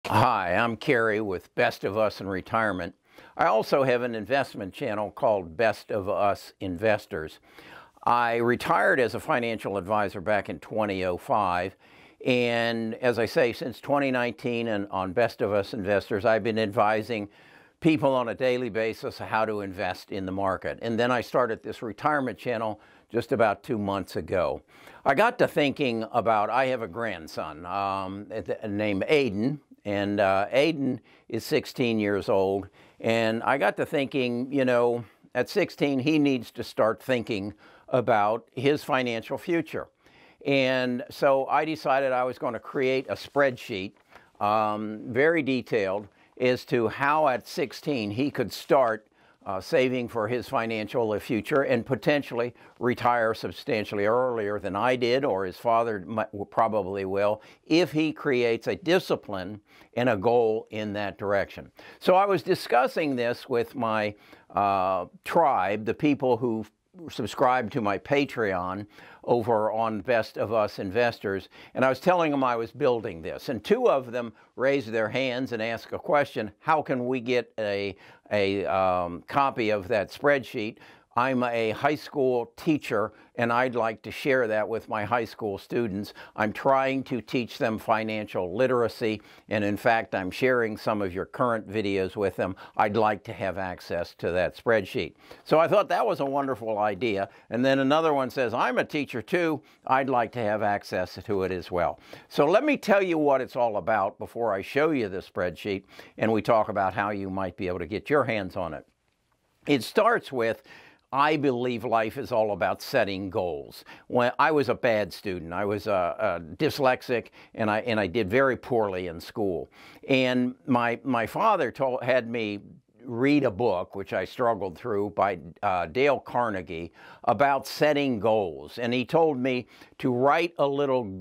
Hi, I'm Kerry with Best of Us in Retirement. I also have an investment channel called Best of Us Investors. I retired as a financial advisor back in 2005, and as I say, since 2019 and on Best of Us Investors, I've been advising people on a daily basis how to invest in the market. And then I started this retirement channel just about 2 months ago. I got to thinking about, I have a grandson named Aidan, and Aidan is 16 years old. And I got to thinking, at 16, he needs to start thinking about his financial future. And so I decided I was going to create a spreadsheet, very detailed, as to how at 16 he could start saving for his financial future and potentially retire substantially earlier than I did, or his father probably will, if he creates a discipline and a goal in that direction. So I was discussing this with my tribe, the people who subscribe to my Patreon over on Best of Us Investors, and I was telling them I was building this, and two of them raised their hands and asked a question: how can we get a copy of that spreadsheet? I'm a high school teacher, and I'd like to share that with my high school students. I'm trying to teach them financial literacy, and in fact, I'm sharing some of your current videos with them. I'd like to have access to that spreadsheet. So I thought that was a wonderful idea. And then another one says, I'm a teacher too. I'd like to have access to it as well. So let me tell you what it's all about before I show you the spreadsheet, and we talk about how you might be able to get your hands on it. It starts with, I believe life is all about setting goals. When I was a bad student, I was dyslexic, and I did very poorly in school. And my father had me read a book, which I struggled through, by Dale Carnegie, about setting goals. And he told me to write a little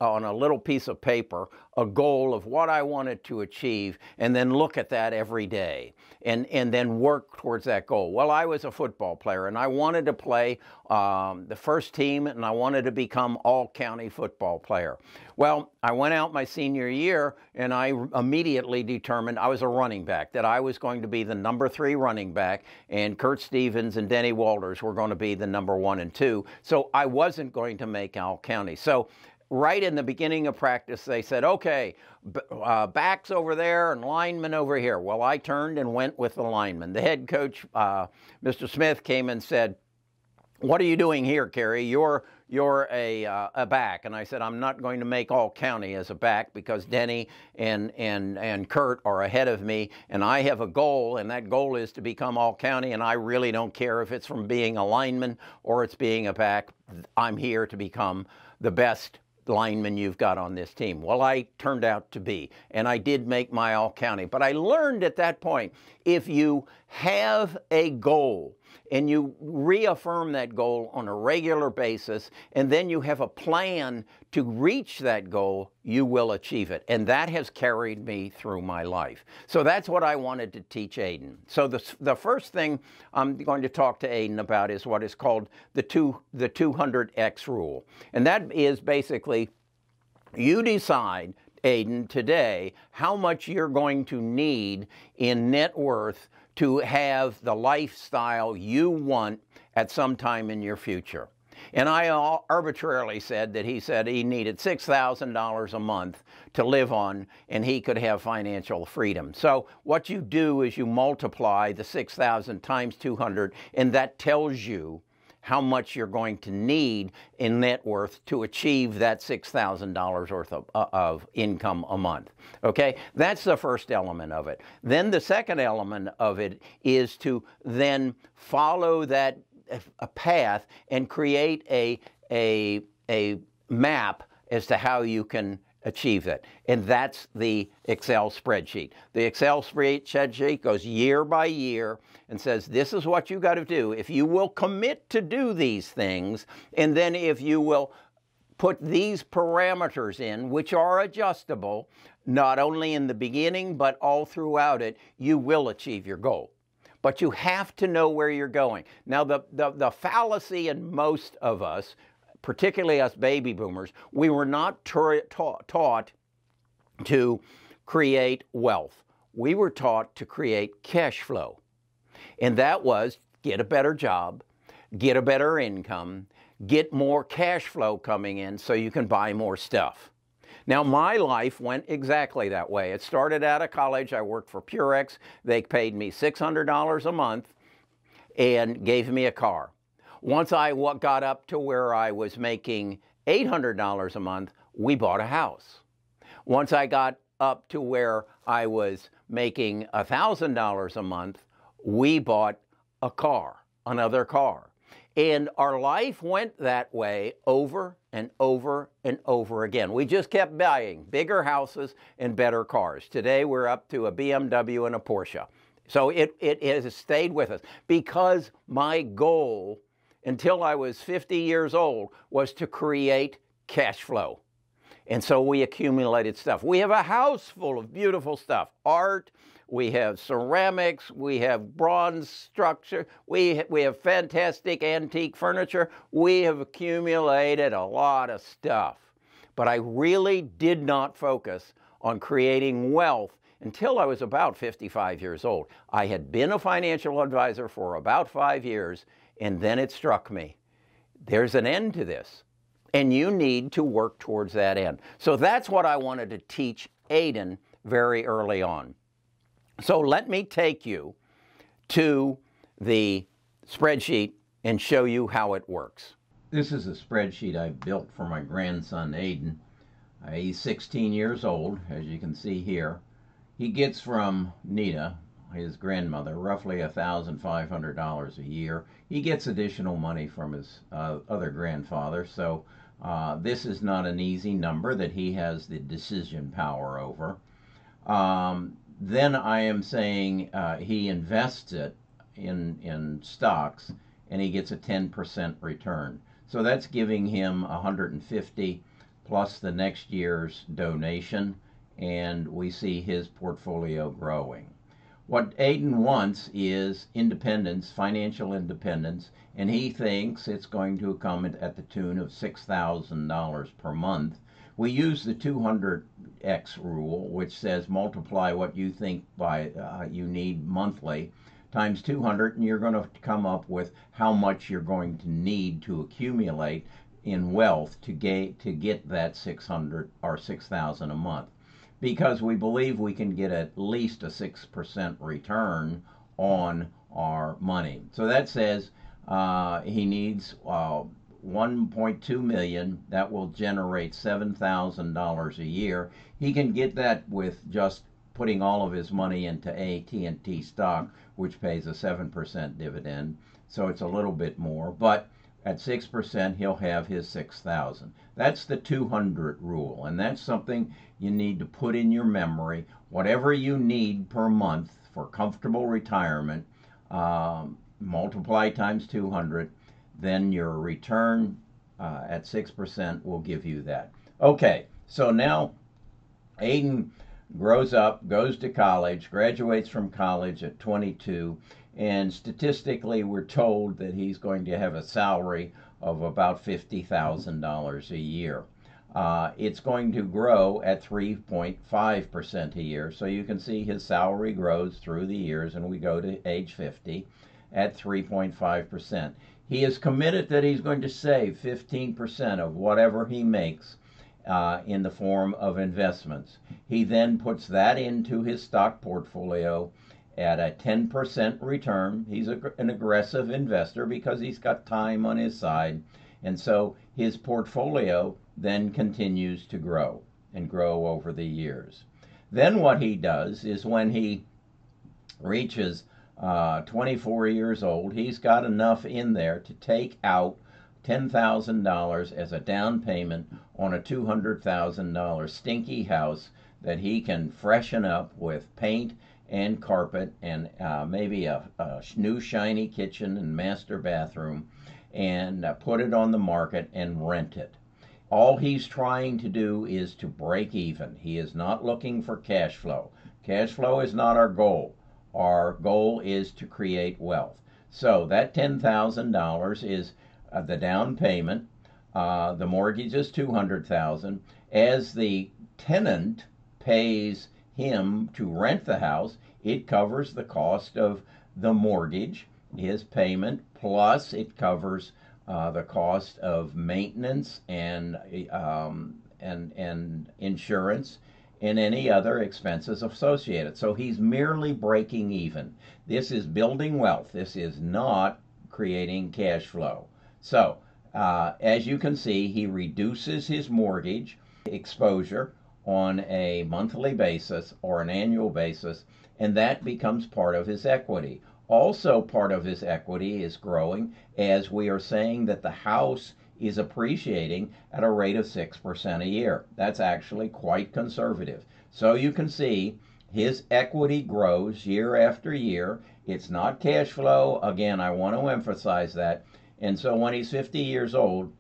on a little piece of paper a goal of what I wanted to achieve, and then look at that every day, and then work towards that goal. Well, I was a football player, and I wanted to play the first team, and I wanted to become all-county football player. Well, I went out my senior year, and I immediately determined I was a running back, that I was going to be the number 3 running back, and Kurt Stevens and Denny Walters were going to be the number 1 and 2. So I wasn't going to make all-county. So right in the beginning of practice, they said, okay, backs over there and linemen over here. Well, I turned and went with the linemen. The head coach, Mr. Smith, came and said, what are you doing here, Kerry? You're a back. And I said, I'm not going to make all county as a back, because Denny and Kurt are ahead of me, and I have a goal, and that goal is to become all county, and I really don't care if it's from being a lineman or it's being a back. I'm here to become the best lineman you've got on this team. Well, I turned out to be, and I did make my all-county. But I learned at that point, if you have a goal and you reaffirm that goal on a regular basis, and then you have a plan to reach that goal, you will achieve it. And that has carried me through my life. So that's what I wanted to teach Aidan. So the first thing I'm going to talk to Aidan about is what is called the 200X rule. And that is basically, you decide, Aidan, today how much you're going to need in net worth to have the lifestyle you want at some time in your future. And I arbitrarily said that he said he needed $6,000 a month to live on, and he could have financial freedom. So what you do is you multiply the 6,000 times 200, and that tells you how much you're going to need in net worth to achieve that $6,000 worth of income a month. Okay, that's the first element of it. Then the second element of it is to then follow that path and create a map as to how you can achieve it. And that's the Excel spreadsheet. The Excel spreadsheet goes year by year and says, this is what you got to do. If you will commit to do these things, and then if you will put these parameters in, which are adjustable, not only in the beginning, but all throughout it, you will achieve your goal. But you have to know where you're going. Now, the fallacy in most of us, particularly us baby boomers, we were not taught to create wealth. We were taught to create cash flow. And that was get a better job, get a better income, get more cash flow coming in so you can buy more stuff. Now, my life went exactly that way. It started out of college. I worked for Purex. They paid me $600 a month and gave me a car. Once I got up to where I was making $800 a month, we bought a house. Once I got up to where I was making $1,000 a month, we bought a car, another car. And our life went that way over and over and over again. We just kept buying bigger houses and better cars. Today we're up to a BMW and a Porsche. So it has stayed with us because my goal until I was 50 years old was to create cash flow. And so we accumulated stuff. We have a house full of beautiful stuff, art, we have ceramics, we have bronze structure, we have fantastic antique furniture. We have accumulated a lot of stuff. But I really did not focus on creating wealth until I was about 55 years old. I had been a financial advisor for about 5 years, and then it struck me. There's an end to this, and you need to work towards that end. So that's what I wanted to teach Aidan very early on. So let me take you to the spreadsheet and show you how it works. This is a spreadsheet I built for my grandson, Aidan. He's 16 years old, as you can see here. He gets from Nita, his grandmother, roughly $1,500 a year. He gets additional money from his other grandfather, so this is not an easy number that he has the decision power over. Then I am saying he invests it in stocks and he gets a 10% return. So that's giving him $150 plus the next year's donation, and we see his portfolio growing. What Aidan wants is independence, financial independence, and he thinks it's going to come at the tune of $6,000 per month. We use the 200x rule, which says multiply what you think by you need monthly times 200, and you're going to come up with how much you're going to need to accumulate in wealth to get that 600 or 6,000 a month. Because we believe we can get at least a 6% return on our money. So that says he needs 1.2 million. That will generate $7,000 a year. He can get that with just putting all of his money into AT&T stock, which pays a 7% dividend. So it's a little bit more, but at 6%, he'll have his 6,000. That's the 200 rule, and that's something you need to put in your memory. Whatever you need per month for comfortable retirement, multiply times 200, then your return at 6% will give you that. Okay, so now Aidan grows up, goes to college, graduates from college at 22, and statistically we're told that he's going to have a salary of about $50,000 a year. It's going to grow at 3.5% a year, so you can see his salary grows through the years, and we go to age 50 at 3.5%. He is committed that he's going to save 15% of whatever he makes in the form of investments. He then puts that into his stock portfolio at a 10% return. He's an aggressive investor because he's got time on his side, and so his portfolio then continues to grow and grow over the years. Then what he does is when he reaches 24 years old, he's got enough in there to take out $10,000 as a down payment on a $200,000 stinky house that he can freshen up with paint and carpet and maybe a new shiny kitchen and master bathroom, and put it on the market and rent it. All he's trying to do is to break even. He is not looking for cash flow. Cash flow is not our goal. Our goal is to create wealth. So that $10,000 is the down payment. The mortgage is $200,000. As the tenant pays him to rent the house, it covers the cost of the mortgage, his payment, plus it covers the cost of maintenance and insurance and any other expenses associated. So he's merely breaking even. This is building wealth. This is not creating cash flow. So as you can see, he reduces his mortgage exposure on a monthly basis or an annual basis, and that becomes part of his equity. Also, part of his equity is growing as we are saying that the house is appreciating at a rate of 6% a year. That's actually quite conservative. So you can see his equity grows year after year. It's not cash flow. Again, I want to emphasize that. And so when he's 50 years old,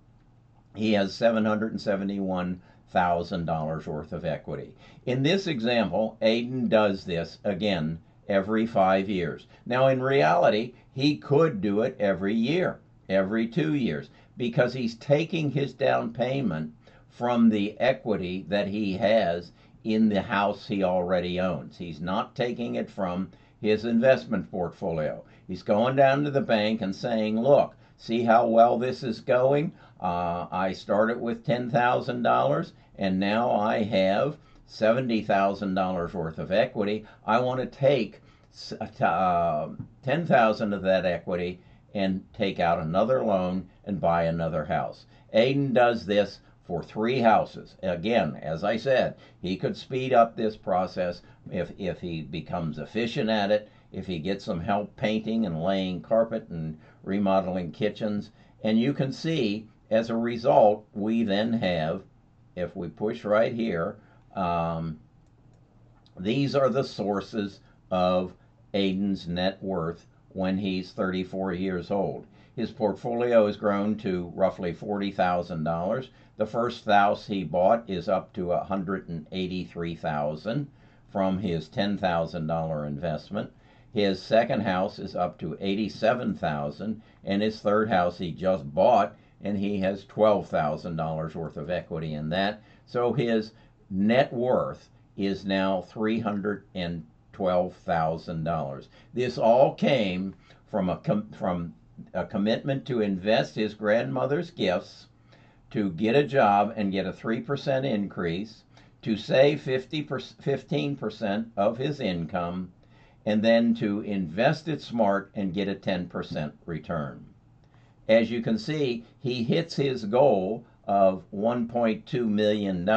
he has $771,000 worth of equity. In this example, Aidan does this again every 5 years. Now, in reality, he could do it every year, every 2 years, because he's taking his down payment from the equity that he has in the house he already owns. He's not taking it from his investment portfolio. He's going down to the bank and saying, look, see how well this is going? I started with $10,000 and now I have $70,000 worth of equity. I want to take $10,000 of that equity and take out another loan and buy another house. Aidan does this for 3 houses. Again, as I said, he could speed up this process if he becomes efficient at it, if he gets some help painting and laying carpet and remodeling kitchens. And you can see, as a result, we then have, if we push right here, these are the sources of Aidan's net worth when he's 34 years old. His portfolio has grown to roughly $40,000. The first house he bought is up to $183,000 from his $10,000 investment. His second house is up to $87,000, and his third house he just bought, and he has $12,000 worth of equity in that. So his net worth is now $312,000. This all came from a commitment to invest his grandmother's gifts, to get a job and get a 3% increase, to save 15% of his income, and then to invest it smart and get a 10% return. As you can see, he hits his goal of $1.2 million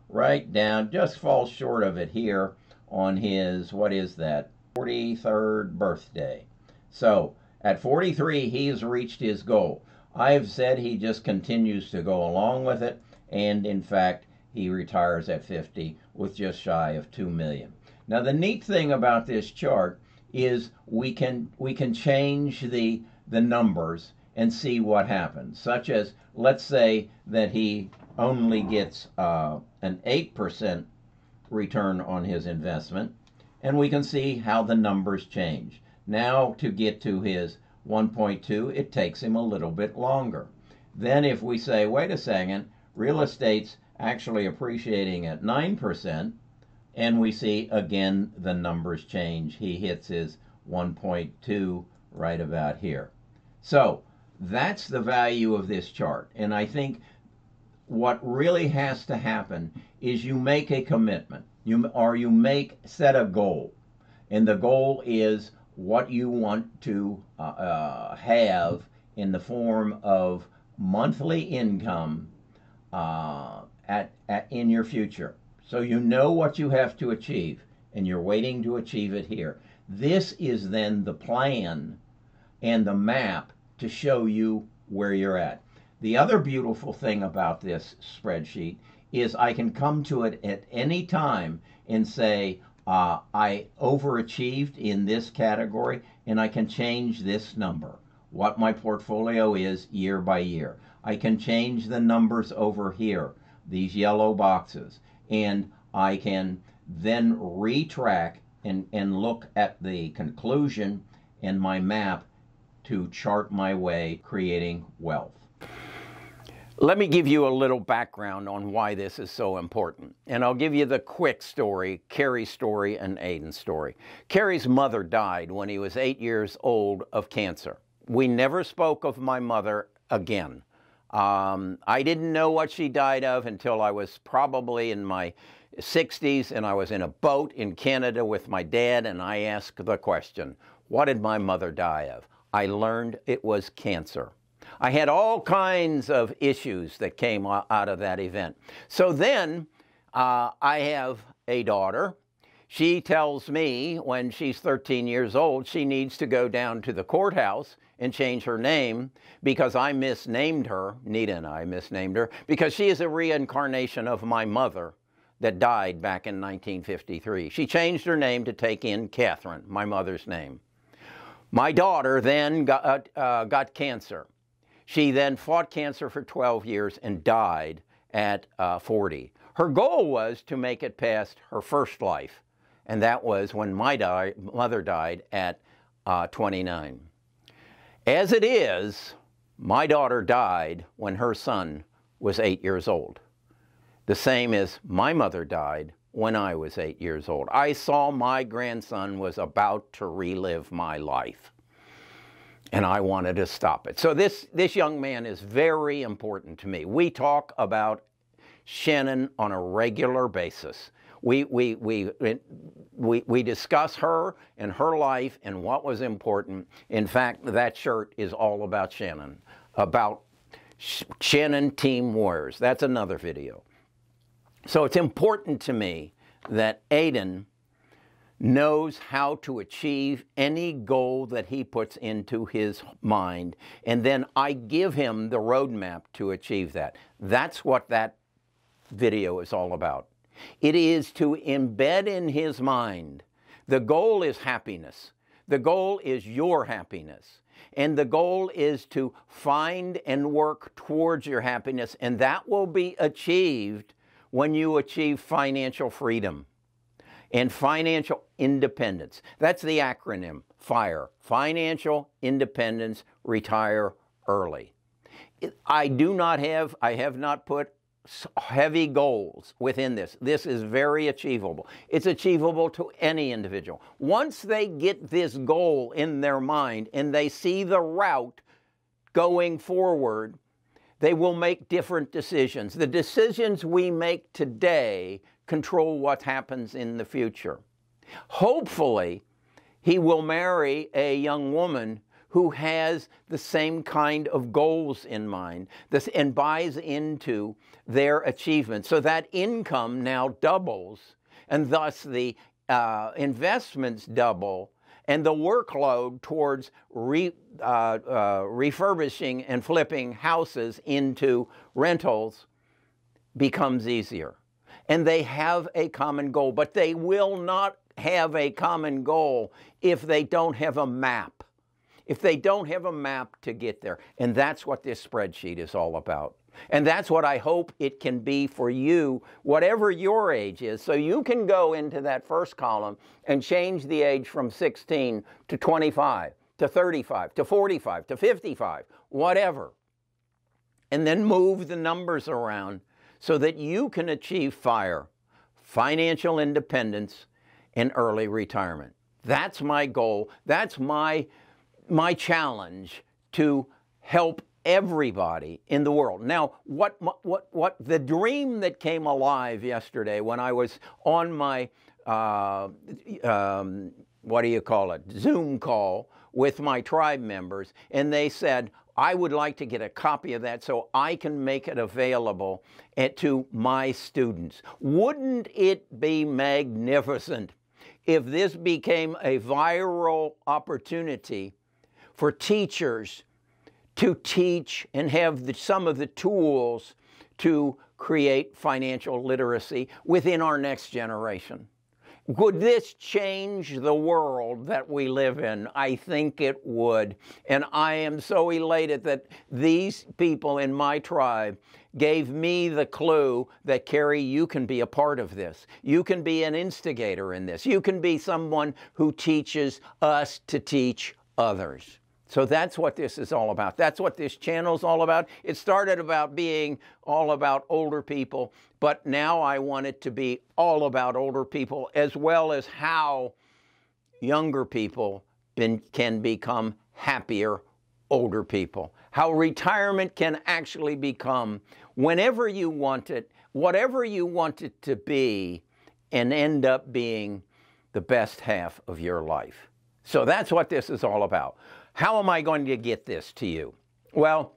right down, just falls short of it here on his, 43rd birthday. So at 43, he's reached his goal. I've said he just continues to go along with it, and in fact, he retires at 50 with just shy of $2 million. Now, the neat thing about this chart is we can change the numbers and see what happens, such as, let's say that he only gets an 8% return on his investment, and we can see how the numbers change. Now, to get to his 1.2, it takes him a little bit longer. Then if we say, wait a second, real estate's actually appreciating at 9%, and we see again the numbers change. He hits his 1.2 right about here. So that's the value of this chart. And I think what really has to happen is you make a commitment, set a goal. And the goal is what you want to have in the form of monthly income in your future. So you know what you have to achieve, and you're waiting to achieve it here. This is then the plan and the map to show you where you're at. The other beautiful thing about this spreadsheet is I can come to it at any time and say, I overachieved in this category, and I can change this number, what my portfolio is year by year. I can change the numbers over here, these yellow boxes, and I can then retrack and look at the conclusion in my map to chart my way creating wealth. Let me give you a little background on why this is so important. And I'll give you the quick story, Carrie's story and Aidan's story. Carrie's mother died when he was 8 years old of cancer. We never spoke of my mother again. I didn't know what she died of until I was probably in my 60s, and I was in a boat in Canada with my dad, and I asked the question, what did my mother die of? I learned it was cancer. I had all kinds of issues that came out of that event. So then I have a daughter. She tells me when she's 13 years old, she needs to go down to the courthouse and change her name because I misnamed her, Nita and I misnamed her, because she is a reincarnation of my mother that died back in 1953. She changed her name to take in Catherine, my mother's name. My daughter then got cancer. She then fought cancer for 12 years and died at 40. Her goal was to make it past her first life, and that was when my mother died at 29. As it is, my daughter died when her son was 8 years old. The same as my mother died when I was 8 years old. I saw my grandson was about to relive my life, and I wanted to stop it. So this young man is very important to me. We talk about Shannon on a regular basis. We discuss her and her life and what was important. In fact, that shirt is all about Shannon, about Shannon Team Warriors. That's another video. So it's important to me that Aidan knows how to achieve any goal that he puts into his mind, and then I give him the roadmap to achieve that. That's what that video is all about. It is to embed in his mind, the goal is happiness. The goal is your happiness. And the goal is to find and work towards your happiness, and that will be achieved when you achieve financial freedom and financial independence. That's the acronym, FIRE. Financial Independence, Retire Early. I have not put heavy goals within this. This is very achievable. It's achievable to any individual. Once they get this goal in their mind and they see the route going forward, they will make different decisions. The decisions we make today control what happens in the future. Hopefully, he will marry a young woman who has the same kind of goals in mind and buys into their achievements. So that income now doubles, and thus the investments double, and the workload towards refurbishing and flipping houses into rentals becomes easier. And they have a common goal, but they will not have a common goal if they don't have a map. If they don't have a map to get there. And that's what this spreadsheet is all about. And that's what I hope it can be for you, whatever your age is. So you can go into that first column and change the age from 16 to 25, to 35, to 45, to 55, whatever. And then move the numbers around so that you can achieve FIRE, financial independence, and early retirement. That's my goal. That's my challenge to help everybody in the world. Now, what the dream that came alive yesterday when I was on my, Zoom call with my tribe members, and they said, I would like to get a copy of that so I can make it available to my students. Wouldn't it be magnificent if this became a viral opportunity for teachers to teach and have some of the tools to create financial literacy within our next generation? Would this change the world that we live in? I think it would. And I am so elated that these people in my tribe gave me the clue that, Carrie, you can be a part of this. You can be an instigator in this. You can be someone who teaches us to teach others. So that's what this is all about. That's what this channel is all about. It started about being all about older people, but now I want it to be all about older people, as well as how younger people can become happier older people. How retirement can actually become, whenever you want it, whatever you want it to be, and end up being the best half of your life. So that's what this is all about. How am I going to get this to you? Well,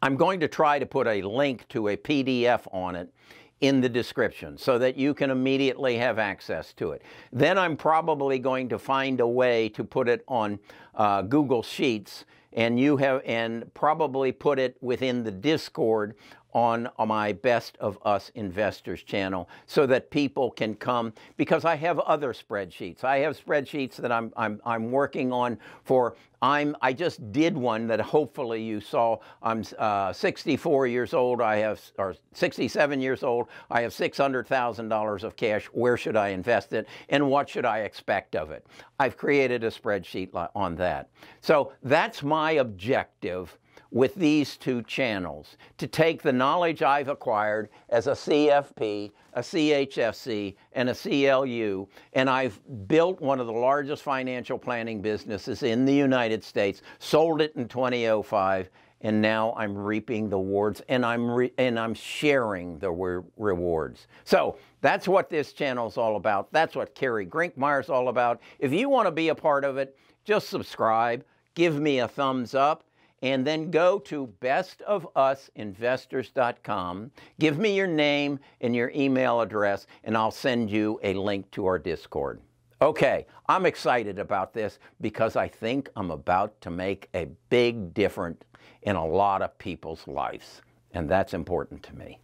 I'm going to try to put a link to a PDF on it in the description so that you can immediately have access to it. Then I'm probably going to find a way to put it on Google Sheets, and probably put it within the Discord on my Best of Us Investors channel, so that people can come, because I have other spreadsheets. I have spreadsheets that I'm working on for. I just did one that hopefully you saw. I'm 64 years old. Or 67 years old. I have $600,000 of cash. Where should I invest it, and what should I expect of it? I've created a spreadsheet on that. So that's my objective with these two channels, to take the knowledge I've acquired as a CFP, a CHFC, and a CLU, and I've built one of the largest financial planning businesses in the United States, sold it in 2005, and now I'm reaping the rewards, and I'm sharing the rewards. So that's what this channel is all about. That's what Carrie Grinkmeyer's all about. If you want to be a part of it, just subscribe, give me a thumbs up, and then go to bestofusinvestors.com. Give me your name and your email address, and I'll send you a link to our Discord. Okay, I'm excited about this because I think I'm about to make a big difference in a lot of people's lives, and that's important to me.